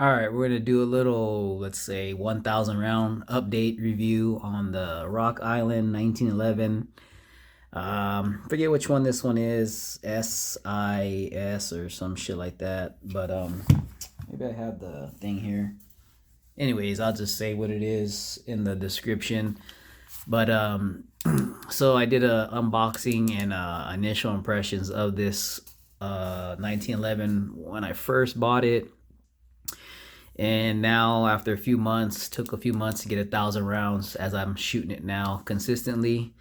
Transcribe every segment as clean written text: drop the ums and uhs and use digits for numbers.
All right, we're gonna do a little, let's say, 1,000 round update review on the Rock Island 1911. Forget which one this one is, SIS or some shit like that. But maybe I have the thing here. Anyways, I'll just say what it is in the description. But so I did a unboxing and initial impressions of this 1911 when I first bought it. And now, after took a few months to get 1,000 rounds as I'm shooting it now consistently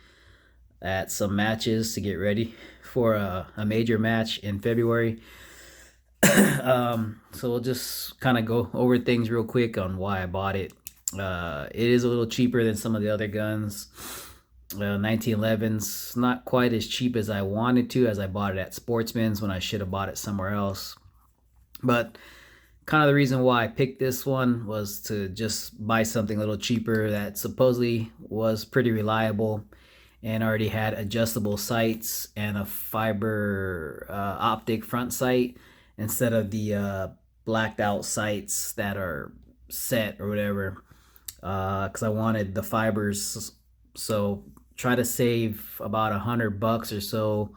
at some matches to get ready for a major match in February. So we'll just kind of go over things real quick on why I bought it. It is a little cheaper than some of the other guns. 1911's not quite as cheap as I wanted to, as I bought it at Sportsman's when I should have bought it somewhere else. But kind of the reason why I picked this one was to just buy something a little cheaper that supposedly was pretty reliable and already had adjustable sights and a fiber optic front sight instead of the blacked out sights that are set or whatever, because I wanted the fibers. So try to save about $100 or so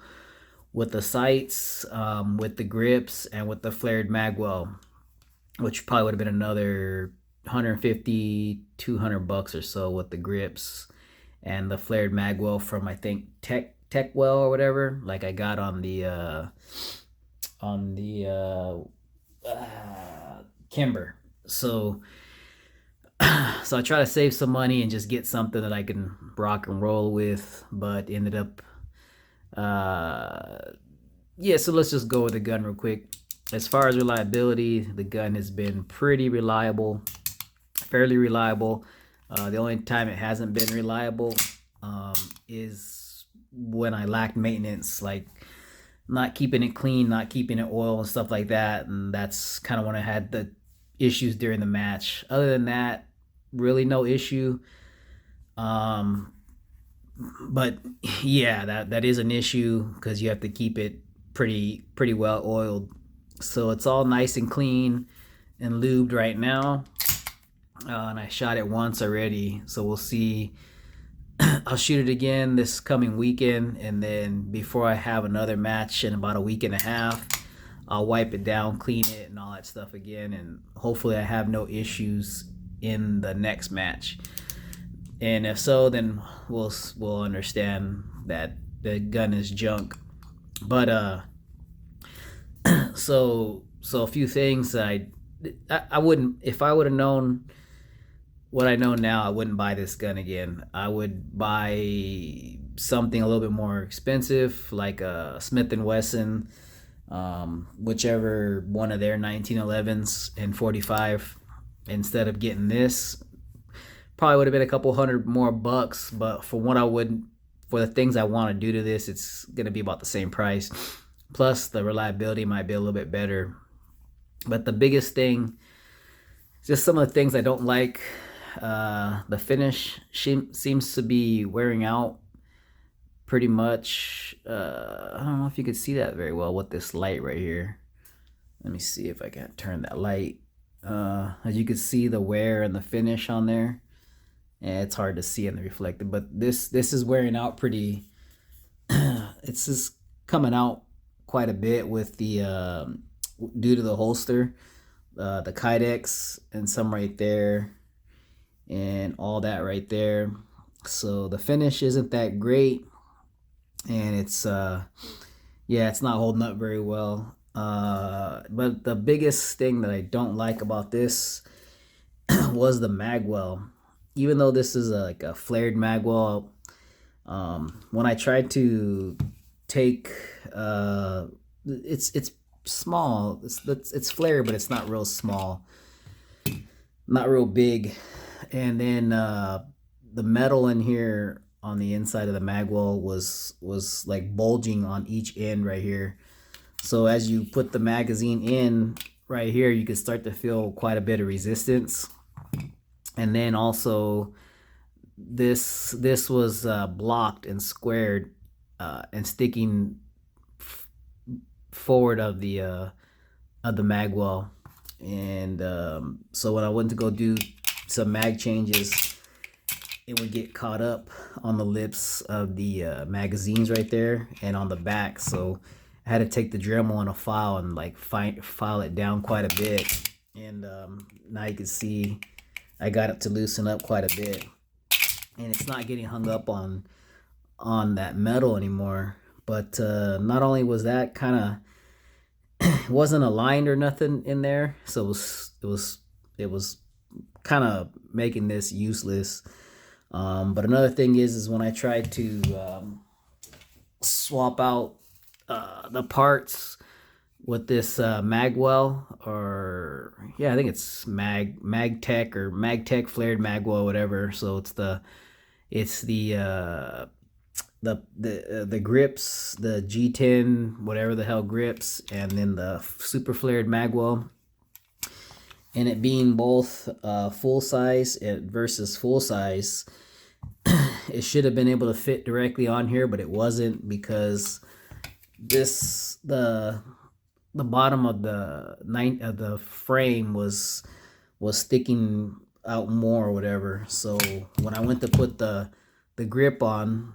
with the sights, with the grips, and with the flared Magwell, which probably would have been another 150, $200 or so with the grips and the flared Magwell from, I think, Techwell or whatever, like I got on the Kimber. So so I try to save some money and just get something that I can rock and roll with, but ended up yeah, so let's just go with the gun real quick. As far as reliability, the gun has been pretty reliable, fairly reliable. The only time it hasn't been reliable is when I lacked maintenance, like not keeping it clean, not keeping it oil and stuff like that. And that's kind of when I had the issues during the match. Other than that, really no issue. But yeah, that is an issue because you have to keep it pretty well oiled. So it's all nice and clean and lubed right now. And I shot it once already, so we'll see. I'll shoot it again this coming weekend, and then before I have another match in about a week and a half, I'll wipe it down, clean it, and all that stuff again, and hopefully I have no issues in the next match. And if so, then we'll understand that the gun is junk. But so a few things I wouldn't, if I would have known what I know now, I wouldn't buy this gun again. I would buy something a little bit more expensive, like a Smith and Wesson, whichever one of their 1911s and 45, instead of getting this. Probably would have been a couple hundred more bucks, but for the things I want to do to this, it's gonna be about the same price. Plus, the reliability might be a little bit better. But the biggest thing, just some of the things I don't like. The finish seems to be wearing out pretty much. I don't know if you could see that very well with this light right here. Let me see if I can turn that light. As you can see, the wear and the finish on there. Yeah, it's hard to see in the reflected, but this is wearing out pretty. It's just coming out quite a bit with the due to the holster, the Kydex, and some right there, and all that right there. So the finish isn't that great, and it's yeah, it's not holding up very well. But the biggest thing that I don't like about this was the Magwell. Even though this is like a flared Magwell, when I tried to take it's small. It's flared, but it's not real small, not real big. And then the metal in here on the inside of the Magwell was like bulging on each end right here. So as you put the magazine in right here, you can start to feel quite a bit of resistance. And then also this was blocked and squared and sticking forward of the Magwell, And so when I went to go do some mag changes, it would get caught up on the lips of the magazines right there and on the back. So I had to take the Dremel on a file and like file it down quite a bit. And now you can see I got it to loosen up quite a bit, and it's not getting hung up on that metal anymore. But not only was that kind of wasn't aligned or nothing in there, so it was kind of making this useless. But another thing is when I tried to swap out the parts with this Magwell, or yeah, I think it's Magtech or Magtech flared Magwell, whatever. So it's the grips, the G10 whatever the hell grips, and then the super flared Magwell, and it being both full size versus full size. It should have been able to fit directly on here, but it wasn't, because the bottom of the frame was sticking out more or whatever. So when I went to put the grip on,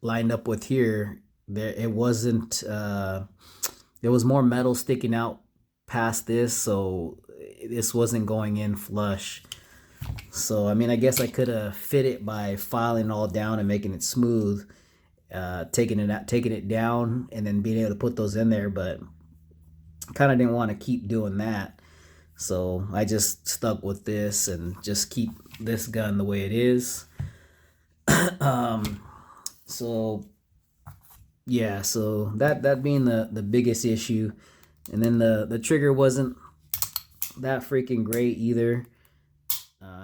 lined up with here, it wasn't there was more metal sticking out past this, so this wasn't going in flush. So I mean, I guess I could have fit it by filing it all down and making it smooth, taking it down and then being able to put those in there, but kind of didn't want to keep doing that. So I just stuck with this and just keep this gun the way it is. So yeah, so that being the biggest issue. And then the trigger wasn't that freaking great either.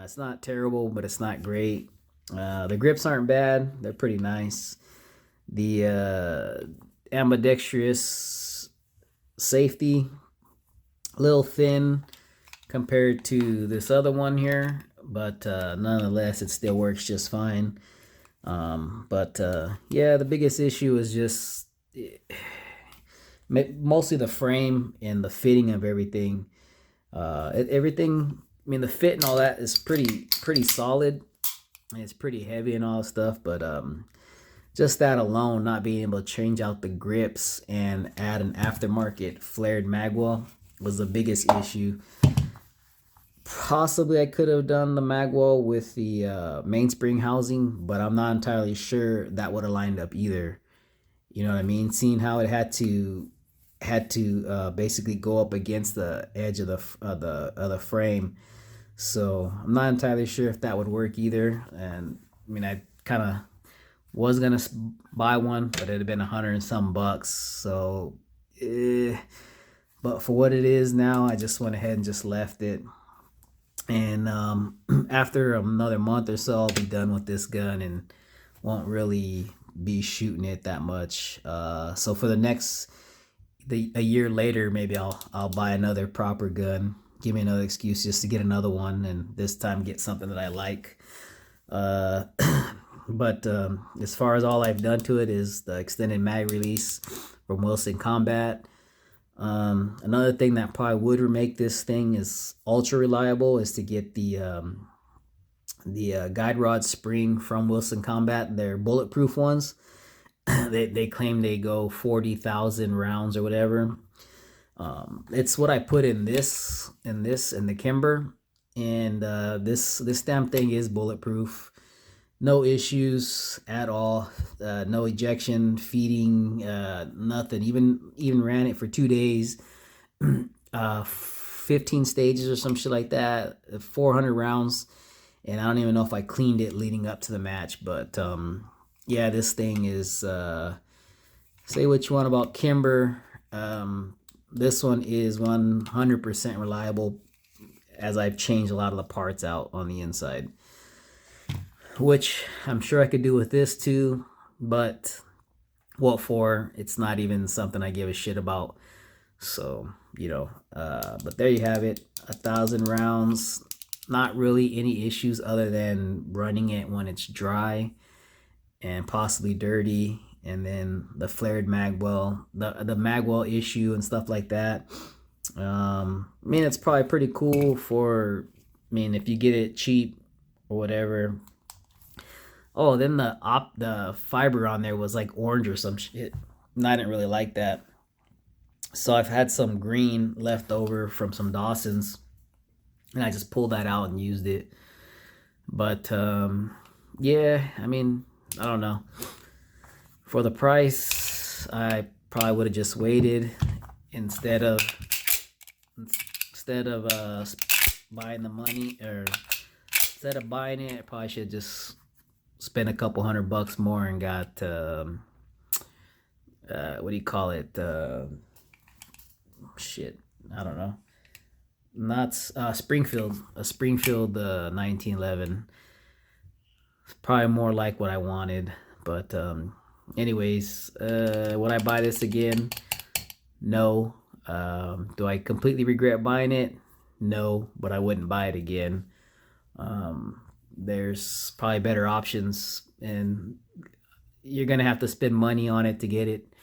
It's not terrible, but it's not great. The grips aren't bad, they're pretty nice. The ambidextrous safety, a little thin compared to this other one here, but nonetheless it still works just fine. But yeah, the biggest issue is just mostly the frame and the fitting of everything. Everything, I mean, the fit and all that is pretty solid. It's pretty heavy and all that stuff, but just that alone, not being able to change out the grips and add an aftermarket flared Magwell was the biggest issue. Possibly I could have done the Magwell with the mainspring housing, but I'm not entirely sure that would have lined up either. You know what I mean? Seeing how it had to basically go up against the edge of the frame. So I'm not entirely sure if that would work either. And I mean, I kind of was gonna buy one, but it'd have been $100 and some bucks. So, but for what it is now, I just went ahead and just left it. And after another month or so, I'll be done with this gun and won't really be shooting it that much. So for a year later, maybe I'll buy another proper gun. Give me another excuse just to get another one, and this time get something that I like. But as far as all I've done to it is the extended mag release from Wilson Combat. Another thing that probably would make this thing is ultra reliable is to get the guide rod spring from Wilson Combat. They're bulletproof ones. They claim they go 40,000 rounds or whatever. It's what I put in the Kimber, and this damn thing is bulletproof. No issues at all. No ejection, feeding, nothing. Even ran it for 2 days, 15 stages or some shit like that, 400 rounds, and I don't even know if I cleaned it leading up to the match. But yeah, this thing is, say what you want about Kimber. This one is 100% reliable, as I've changed a lot of the parts out on the inside, which I'm sure I could do with this too, but what for? It's not even something I give a shit about. So, you know, but there you have it. 1,000 rounds. Not really any issues other than running it when it's dry and possibly dirty. And then the flared Magwell, the Magwell issue and stuff like that. I mean, it's probably pretty cool for, I mean, if you get it cheap or whatever. Oh, then the fiber on there was like orange or some shit. And I didn't really like that. So I've had some green left over from some Dawson's, and I just pulled that out and used it. But yeah, I mean, I don't know. For the price, I probably would have just waited instead of instead of buying the money, or instead of buying it, I probably should just spend a couple $100 more and got what do you call it? Shit, I don't know. Not Springfield, a Springfield 1911. It's probably more like what I wanted, but anyways, would I buy this again? No. Do I completely regret buying it? No, but I wouldn't buy it again. There's probably better options, and you're gonna have to spend money on it to get it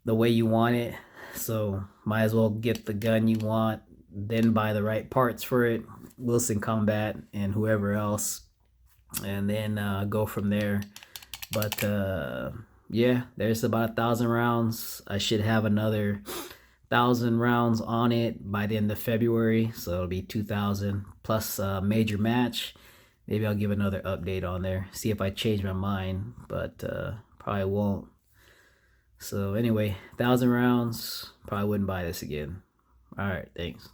the way you want it. So might as well get the gun you want, then buy the right parts for it, Wilson Combat and whoever else, and then go from there. But yeah, there's about 1,000 rounds. I should have another 1,000 rounds on it by the end of February, so it'll be 2,000 plus a major match. Maybe I'll give another update on there, see if I change my mind, but probably won't. So anyway, 1,000 rounds. Probably wouldn't buy this again. All right, thanks.